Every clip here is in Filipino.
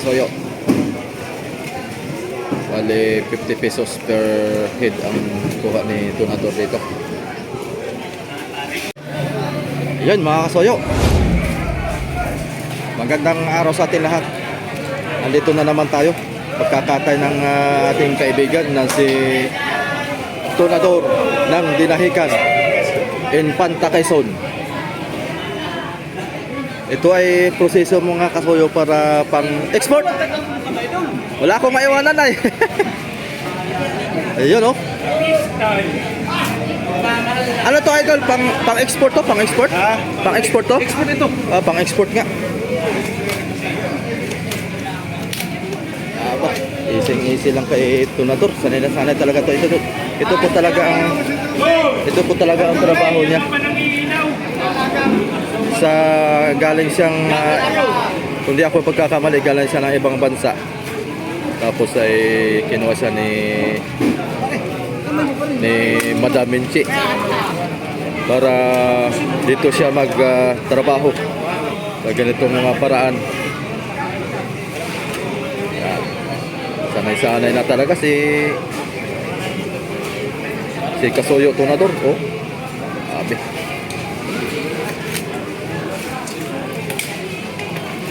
kasuyo. Bali 50 pesos per head ang kuha ni Donador dito. Yan mga kasuyo, magandang araw sa ating lahat. Andito na naman tayo, pagkakatay ng ating kaibigan na si Donador ng Dinahican, Infanta, Quezon. Ito ay proseso mga kasuyo para pang-export. Wala akong maiwanan ay. Ayun oh. Ano to idol? Pang-export to? Pang-export? Pang-export to? Export ito. Pang-export nga. Easy lang kay Donador. Sanay na sanay talaga to. Ito po talaga ang trabaho niya. Sa galing siyang kundi ako pagkakamali, galing siya ng ibang bansa. Tapos ay kinuha siya ni Madam Minchi para dito siya magtrabaho sa ganitong mga paraan. Sanay-sanay na talaga si Kasuyo Donador. Oh, sabi.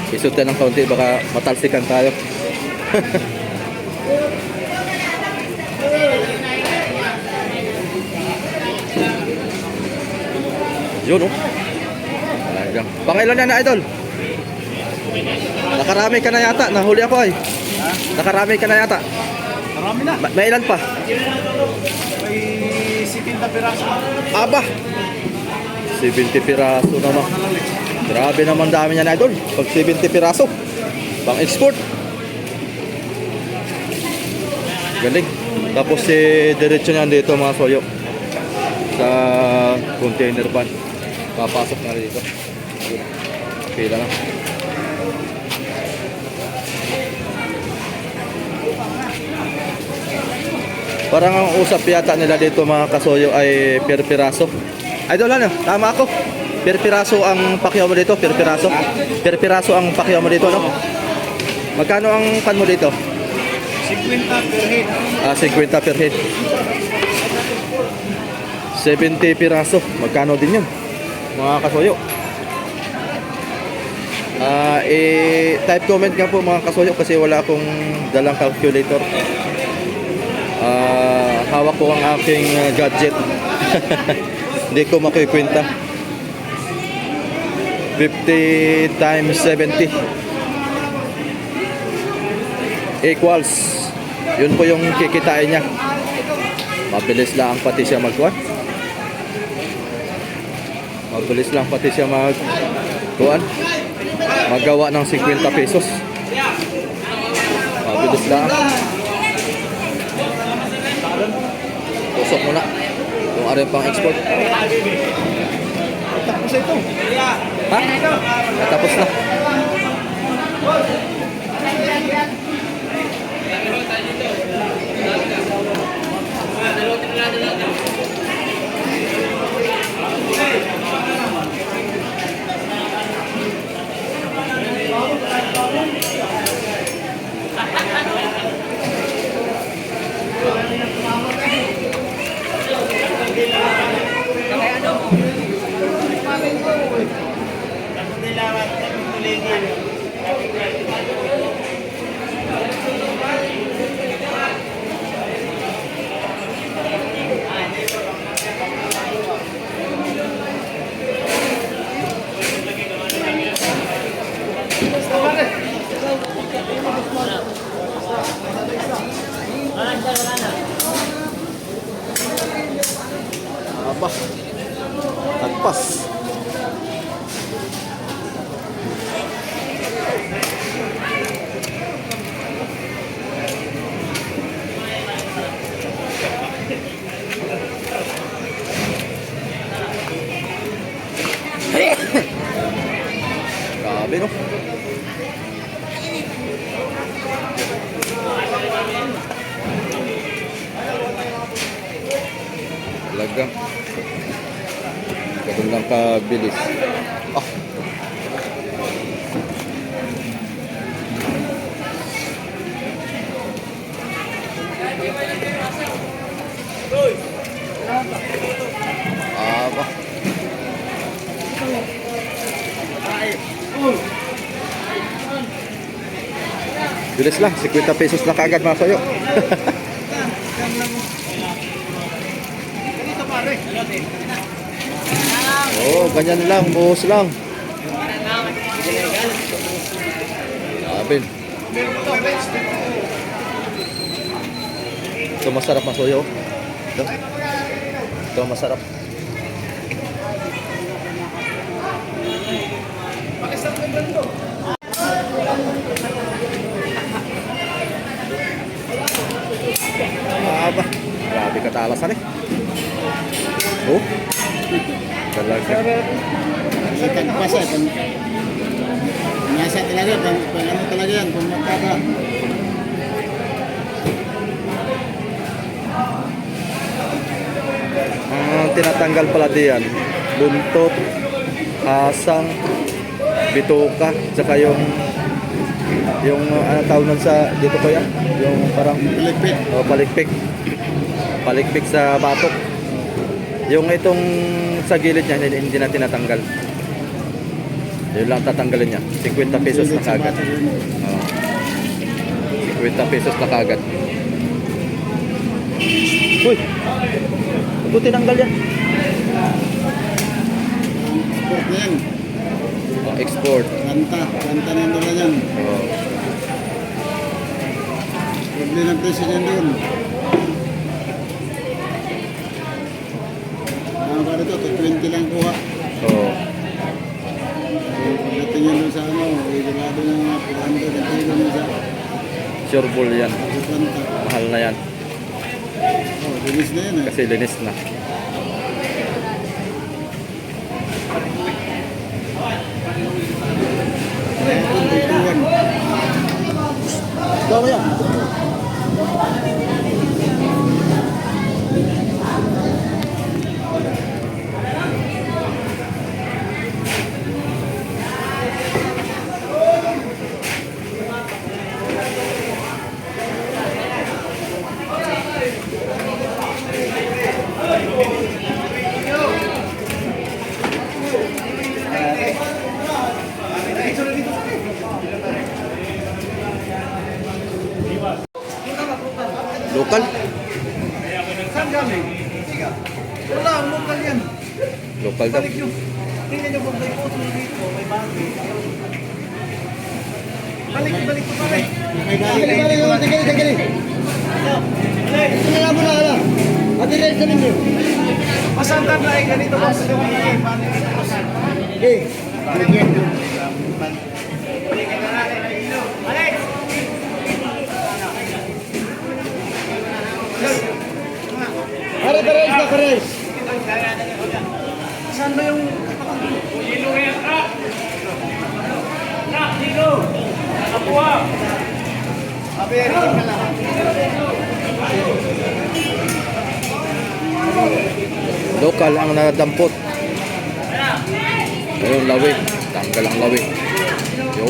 Isot na ng kaunti, baka matalsikan tayo. Yun oh. Pangilan na idol? Nakarami ka na yata. Nahuli ako ay. Nakarami ka na yata. Marami na. May ilan pa? May 70 piraso. Aba, 70 piraso naman. Grabe naman dami niya na idol. Pag 70 piraso pang export. Galing. Tapos diretso niyan dito mga soyo sa container van. Papasok na dito. Okay lang. Parang ang usap yata nila dito mga kasuyo ay per piraso. Idol ano? Tama ako. Per piraso ang pakyaw mo dito? Per piraso? Per piraso ang pakyaw mo dito, no? Magkano ang pan mo dito? 50 per head. 50 per head. 70 piraso. Magkano din yun? Mga kasuyo. Type comment nga po mga kasuyo kasi wala akong dalang calculator. Hawak ko ang aking gadget. Hindi ko makikwenta. 50 times 70 equals, yun po yung kikitain niya. Mabilis lang pati siya magkuhan. Mabilis lang pati siya magkuhan. Magawa ng 50 pesos. Mabilis lang. Tusok muna kung ano yung pang export. Tapos ito. Ha? Tapos na. Aba, tagpas. Grabe no. Talaga. Ganun lang kabilis. Ah. Aba. Bilis lang, 50 pesos na kaagad mga soyo. Ganito pare. Oh, ganyan lang, buhos lang. Abin. Meron mo to, Benz. Ito masarap mga soyo. Ito masarap. Pakistan ko yung to. Aba. Grabe katalasan eh. Oh. Talaga. Sa tagpasa, nasa talaga, pang ano talaga yan, kung magkaka. Ang tinatanggal pala diyan, buntot, hasang, bituka, saka yung ano tawag nun sa dito ko yan, yung parang Pilipit. palikpik. Palikpik sa batok. Yung itong sa gilid niya hindi na tinatanggal. Yun lang tatanggalin niya. 50 pesos na kagad. Oo. 50 pesos na kagad. Uy! Ito tinanggal yan. Sport na yan. Oh, export. Kanta na nila yan. Oh. Probably ng president doon. Ba dito, 20 lang kuha. Oh. Pagdating yun doon sa ano, igurado ng mga 400 at kilo na sa Sure ball yan. kanta. Mahal na yan. Oh, dinis na yan eh. Kasi linis na. Kaya kung bituan. Ito yan. Lokal? Saan galing? Wala, lokal yan. Lokal daw. Balik nyo. Tingnan nyo kung may photo dito, may bagay. Balik ko pare. Masantan na ganito ba sa Saan ba yung Lokal ang nadampot. Ayun, lawi. Tanggal ang lawi. Yo.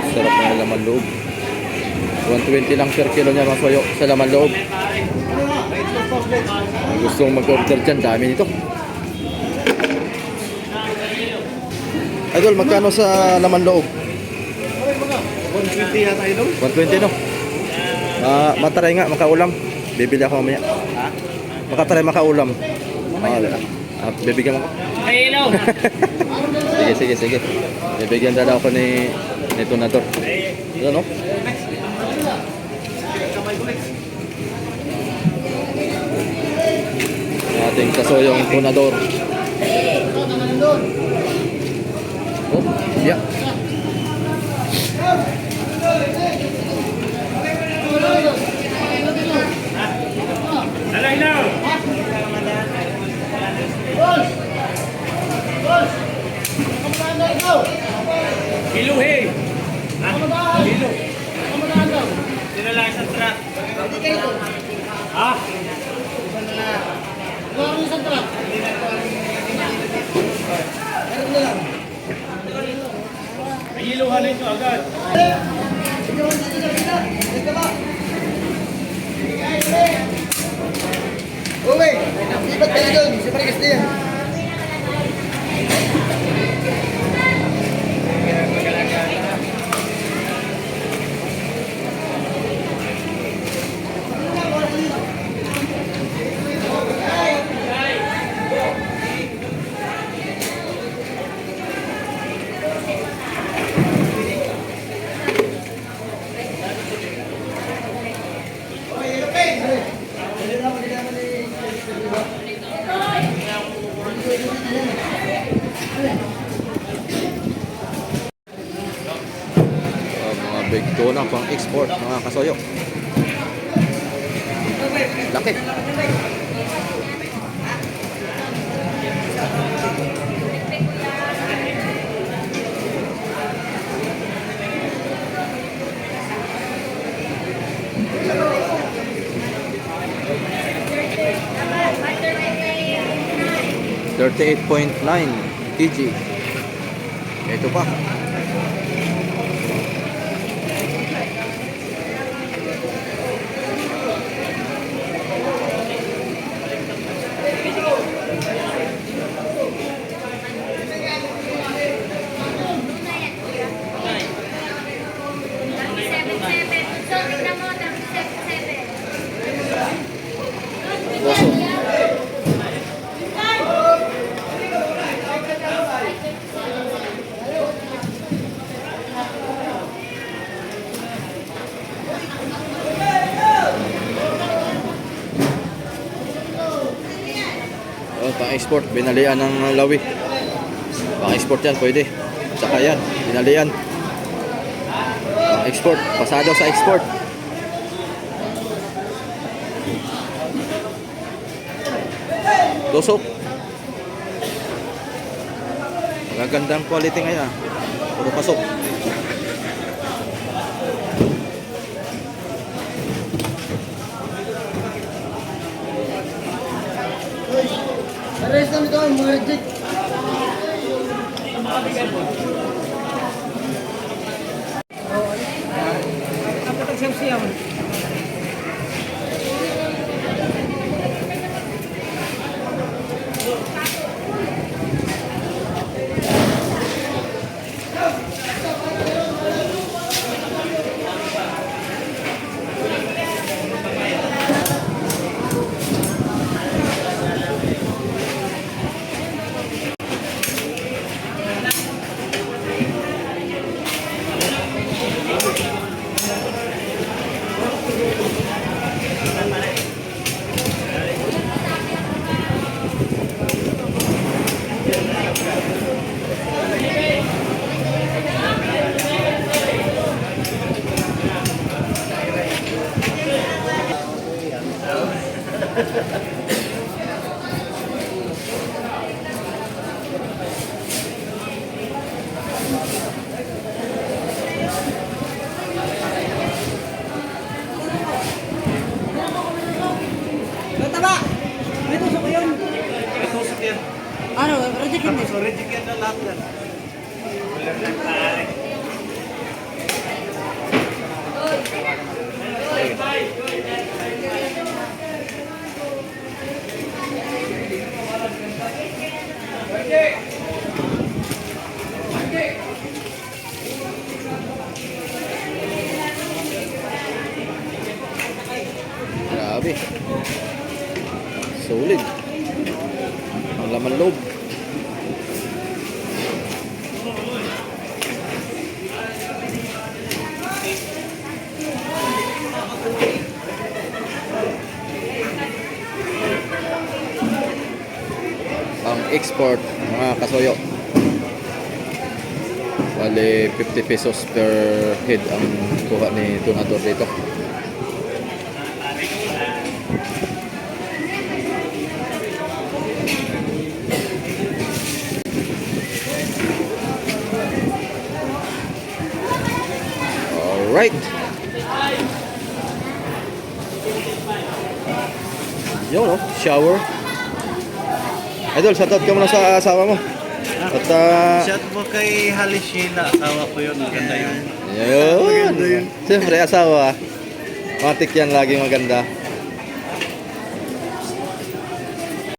Sarap na laman loob. 120 lang per kilo niya mga soyo sa laman loob. Gusto mag-order dyan, dami nito. Idol, magkano sa laman loob? 120 yata ito? 120 no? Mataray nga, makaulam. Bibili ako mamaya. Makataray, makaulam. Bibigyan mo ko. Sige. Bibigyan na ako ni Tonador. Ano no? Ating kasoyong Tonador. Oh, yeah. Kilo, hey! Kilo. Sino lang isang truck? Hindi kayo. Ha? Isa na lang. Ano isang truck? Meron na lang. Hiluhan ito agad. Uwe, ibat kayo doon. Si Marikas na yan. Mga big tuna pang export mga kasoyo. Laki. $38.9 kg. Ito pa. Boso. Oh, pang-export, binalian ng lawi. Pang-export yan, pwede. Tsaka yan, binalian. Pang-export, pasado sa export. Tusok. Magagandang quality ngayon ah. Puro pasok. Ares kami doon, mga reject. Kapatag siyam-siyam. Taba! May tusok ko yun. May tusok yan. Ano, reject yun. So, reject yan na lahat yan. Grabe. Solid. Ang laman loob. Ang export mga kasoyo. Bale 50 pesos per head ang kuha ni Tunador dito. Alright. Yun, no? Shower. Idol, shoutout ka muna sa asawa mo. At, Shout mo kay Halishina, asawa ko yun, maganda yun. yun. Siyempre, asawa. Matik yan, laging maganda.